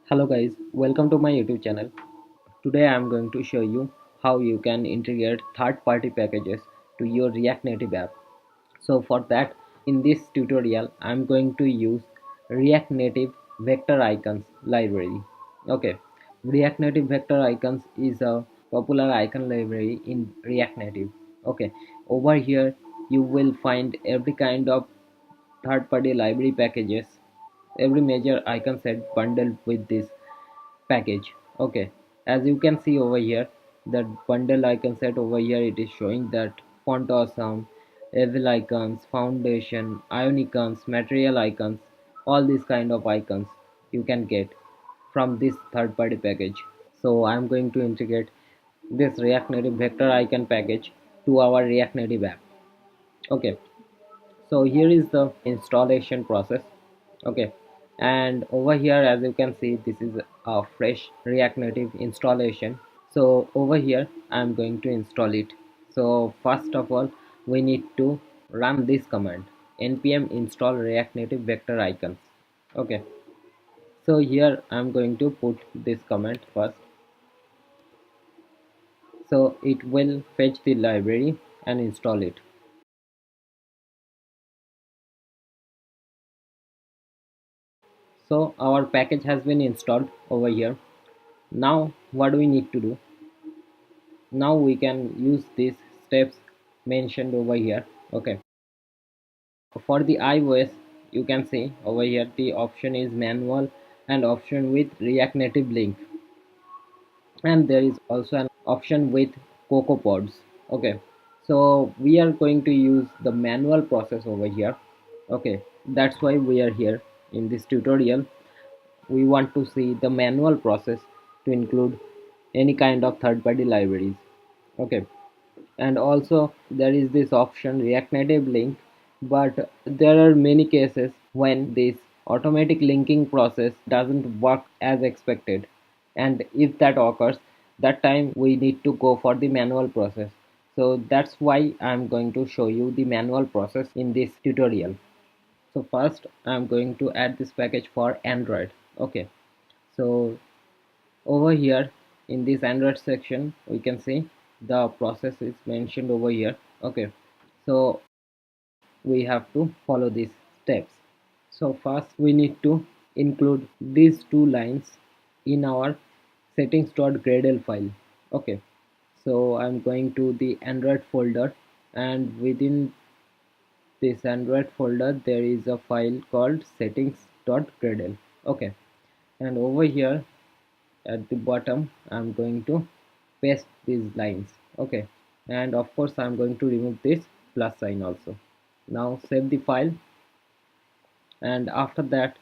Hello guys, welcome to my YouTube channel. Today I am going to show you how you can integrate third-party packages to your React Native app. So for that, in this tutorial, I am going to use React Native Vector Icons library. Okay, React Native Vector Icons is a popular icon library in React Native. Okay, over here you will find every kind of third-party library packages, every major icon set bundled with this package. Okay, as you can see over here, that bundle icon set over here, it is showing that font awesome, evil icons, foundation, icons, material icons, all these kind of icons you can get from this third party package. So I'm going to integrate this React Native vector icon package to our React Native app. Okay, so here is the installation process. Okay, and over here, as you can see, this is a fresh React Native installation. So over here I'm going to install it. So first of all, we need to run this command, npm install react native vector icons. Okay, so here I'm going to put this command first, so it will fetch the library and install it. So our package has been installed over here. Now what do we need to do? Now we can use these steps mentioned over here. Okay, for the iOS, you can see over here the option is manual and option with React Native link, and there is also an option with Cocoa Pods. Okay, so we are going to use the manual process over here. Okay, that's why we are here in this tutorial. We want to see the manual process to include any kind of third-party libraries. Okay, and also there is this option React Native link, but there are many cases when this automatic linking process doesn't work as expected, and if that occurs, that time we need to go for the manual process. So that's why I'm going to show you the manual process in this tutorial. So first I'm going to add this package for Android. Okay, so over here in this Android section we can see the process is mentioned over here. Okay, so we have to follow these steps. So first we need to include these two lines in our settings.gradle file. Okay, so I'm going to the Android folder, and within this Android folder there is a file called settings.gradle. Okay, and over here at the bottom I'm going to paste these lines. Okay, and of course I'm going to remove this plus sign also. Now save the file, and after that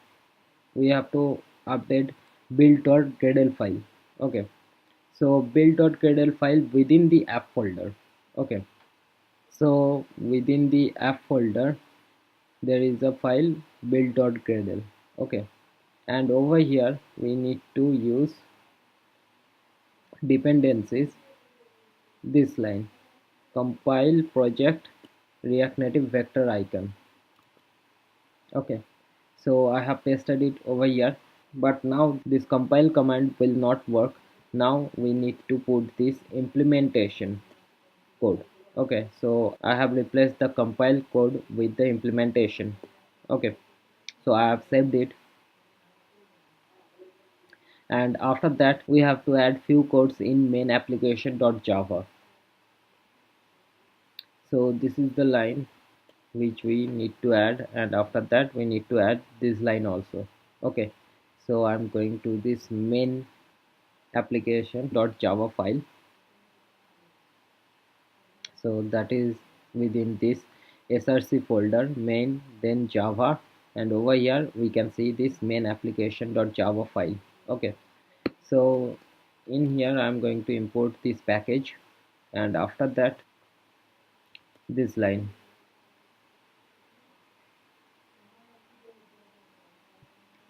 we have to update build.gradle file. Okay, so build.gradle file within the app folder. Okay, so within the app folder there is a file build.gradle. Okay, and over here we need to use dependencies, this line, compile project React Native vector icon. Okay, so I have pasted it over here, but now this compile command will not work. Now we need to put this implementation code. Okay, so I have replaced the compile code with the implementation. Okay, so I have saved it, and after that we have to add few codes in main application.java. So this is the line which we need to add, and after that we need to add this line also. Okay, so I'm going to this main application.java file, so that is within this src folder, main, then java, and over here we can see this main application.java file. Okay, so in here I'm going to import this package, and after that this line.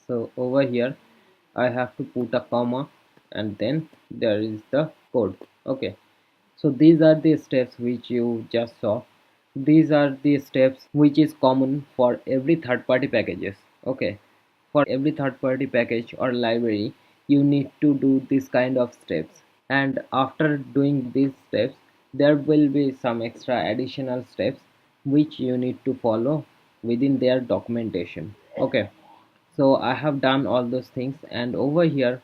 So over here I have to put a comma, and then there is the code. Okay, so these are the steps which you just saw. These are the steps which is common for every third party packages. Okay, for every third party package or library you need to do this kind of steps, and after doing these steps there will be some extra additional steps which you need to follow within their documentation. Okay, so I have done all those things, and over here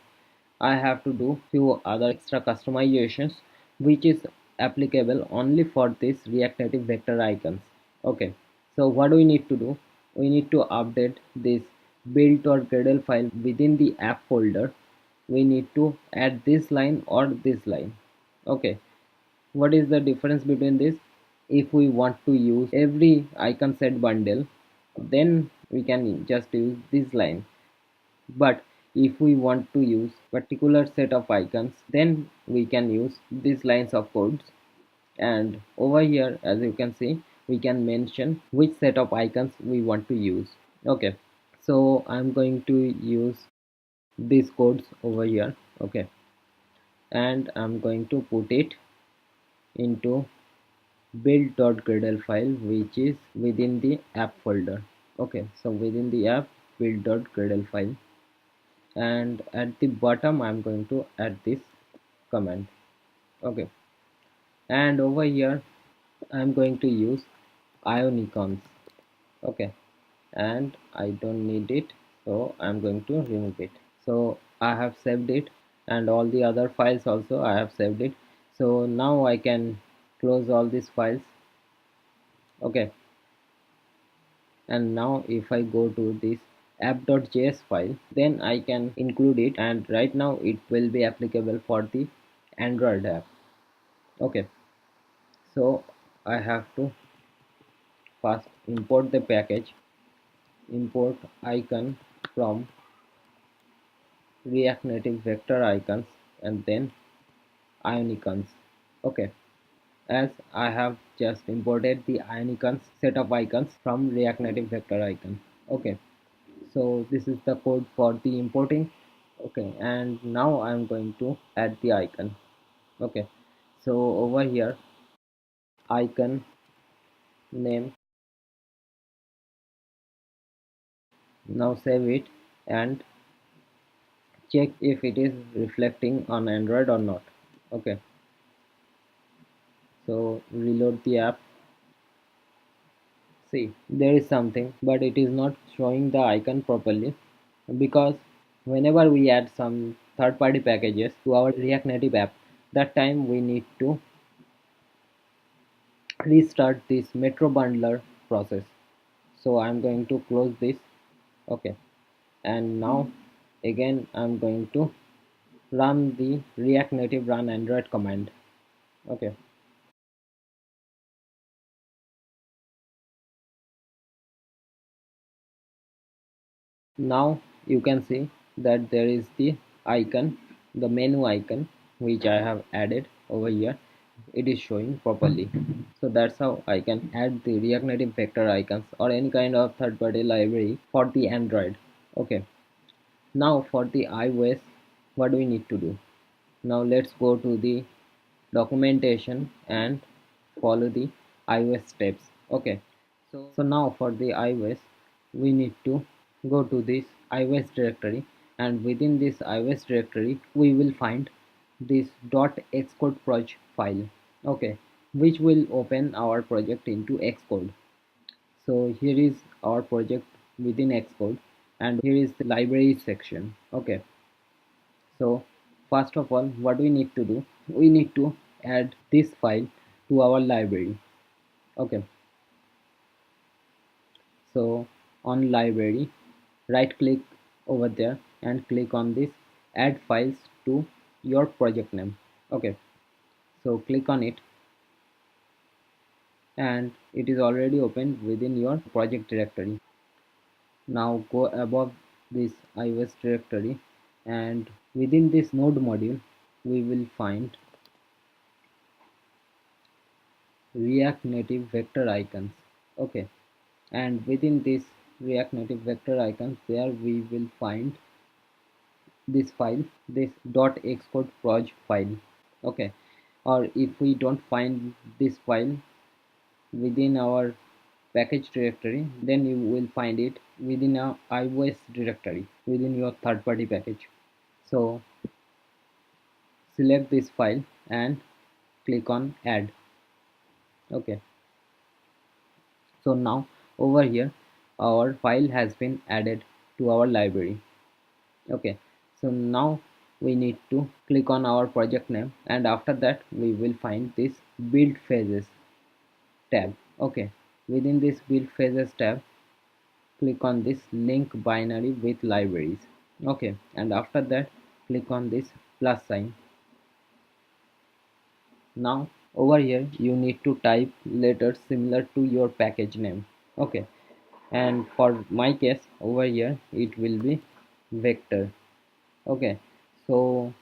I have to do few other extra customizations which is applicable only for this React Native vector icons. Okay, so what do we need to do? We need to update this build or gradle file within the app folder. We need to add this line or this line. Okay, what is the difference between this? If we want to use every icon set bundle, then we can just use this line, but if we want to use particular set of icons, then we can use these lines of codes. And over here, as you can see, we can mention which set of icons we want to use. Okay, so I'm going to use these codes over here. Okay, and I'm going to put it into build.gradle file, which is within the app folder. Okay, so within the app build.gradle file, and at the bottom I'm going to add this command. Okay, and over here I'm going to use icons. Okay, and I don't need it, so I'm going to remove it. So I have saved it, and all the other files also I have saved it. So now I can close all these files. Okay, and now if I go to this app.js file, then I can include it, and right now it will be applicable for the Android app. Okay, so I have to first import the package, import icon from React Native vector icons, and then icons. Okay, as I have just imported the icons set of icons from React Native vector icon. Okay, so this is the code for the importing. Okay, and now I'm going to add the icon. Okay, so over here icon name, now save it and check if it is reflecting on Android or not. Okay, so reload the app. See, there is something, but it is not showing the icon properly, because whenever we add some third-party packages to our React Native app, that time we need to restart this Metro bundler process. So I'm going to close this. Okay, and now again I'm going to run the React Native run Android command. Okay, now you can see that there is the icon, the menu icon which I have added over here. It is showing properly. So that's how I can add the React Native vector icons or any kind of third-party library for the Android. Okay, now for the iOS, what do we need to do? Now let's go to the documentation and follow the iOS steps. Okay, so now for the iOS, we need to go to this iOS directory, and within this iOS directory we will find this .xcode project file. Okay, which will open our project into Xcode. So here is our project within Xcode, and here is the library section. Okay, so first of all, what we need to do, we need to add this file to our library. Okay, so on library, right click over there and click on this add files to your project name. Okay, so click on it, and it is already opened within your project directory. Now go above this iOS directory, and within this node module we will find React Native vector icons. Okay, and within this React Native vector icons, there we will find this file, this .xcode proj file. Okay, or if we don't find this file within our package directory, then you will find it within our iOS directory within your third-party package. So select this file and click on add. Okay, so now over here our file has been added to our library. Okay, so now we need to click on our project name, and after that we will find this build phases tab. Okay, within this build phases tab, click on this link binary with libraries. Okay, and after that click on this plus sign. Now over here you need to type letters similar to your package name. Okay, and for my case over here it will be vector. Okay, so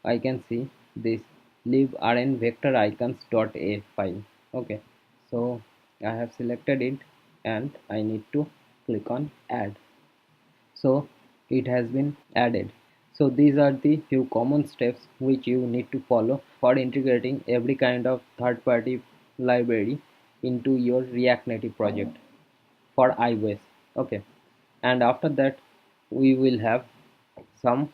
I can see this leave rn vector icons dot a file. Okay, so I have selected it and I need to click on add. So it has been added. So these are the few common steps which you need to follow for integrating every kind of third-party library into your React Native project for iOS. Okay, and after that we will have some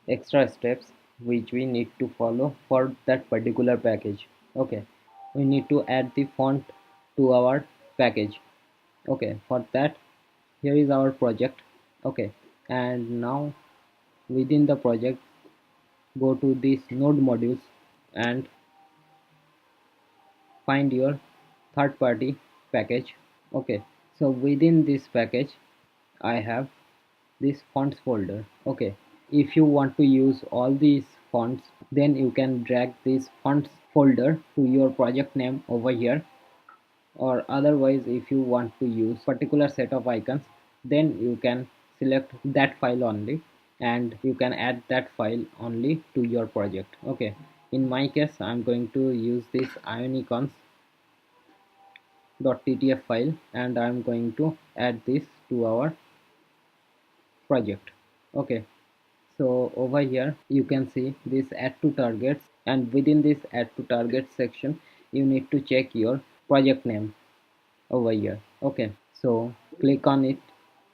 extra steps which we need to follow for that particular package. Okay, we need to add the font to our package. Okay, for that here is our project. Okay, and now within the project go to this node modules and find your third party package. Okay, so within this package I have this fonts folder. Okay, if you want to use all these fonts, then you can drag this fonts folder to your project name over here, or otherwise if you want to use particular set of icons, then you can select that file only and you can add that file only to your project. Okay, in my case I'm going to use this ionicons.ttf file and I'm going to add this to our project. Okay, so over here you can see this add to targets, and within this add to targets section you need to check your project name over here. Okay, so click on it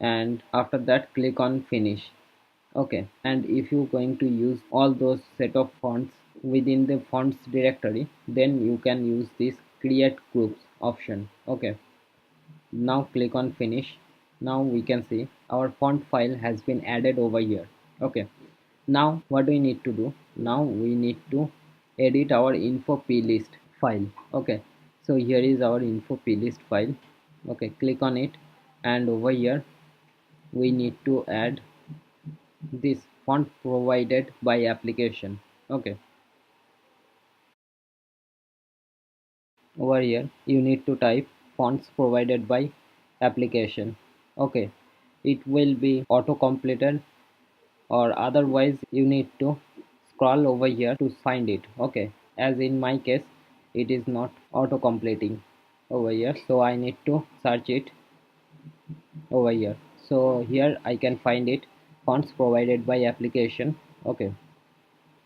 and after that click on finish. Okay, and if you're going to use all those set of fonts within the fonts directory, then you can use this create groups option. Okay, now click on finish. Now we can see our font file has been added over here. Okay, now what do we need to do? Now we need to edit our info plist file. Okay, so here is our info plist file. Okay, click on it and over here we need to add this font provided by application. Okay, over here you need to type fonts provided by application. Okay, it will be auto completed, or otherwise you need to scroll over here to find it. Okay, as in my case it is not auto completing over here, so I need to search it over here. So here I can find it, fonts provided by application. Okay,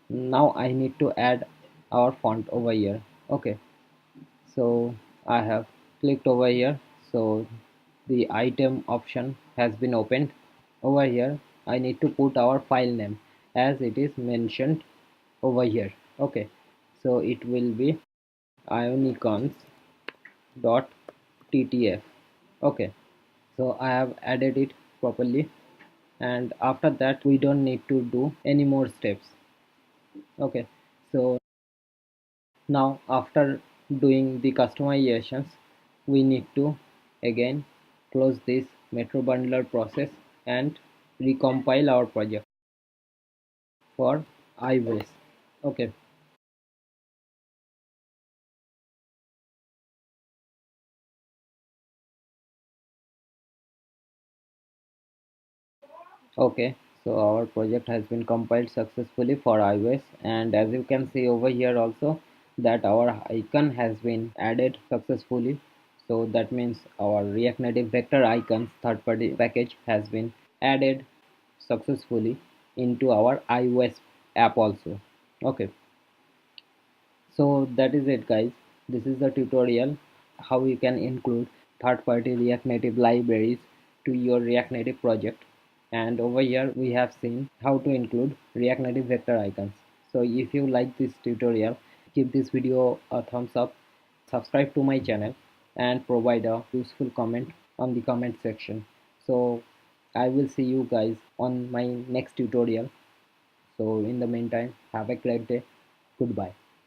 now I need to add our font over here. Okay, so I have clicked over here, so the item option has been opened. Over here I need to put our file name as it is mentioned over here. Okay, so it will be ionicons.ttf. Okay, so I have added it properly, and after that we don't need to do any more steps. Okay, so now after doing the customizations we need to again close this metro bundler process and recompile our project for iOS. Okay, okay, so our project has been compiled successfully for iOS, and as you can see over here also that our icon has been added successfully. So that means our React Native vector icons third party package has been added successfully into our iOS app also. Okay, so that is it guys. This is the tutorial how you can include third party React Native libraries to your React Native project. and over here we have seen how to include React Native vector icons. So if you like this tutorial, give this video a thumbs up, subscribe to my channel, and provide a useful comment on the comment section. So I will see you guys on my next tutorial. So in the meantime, have a great day. Goodbye.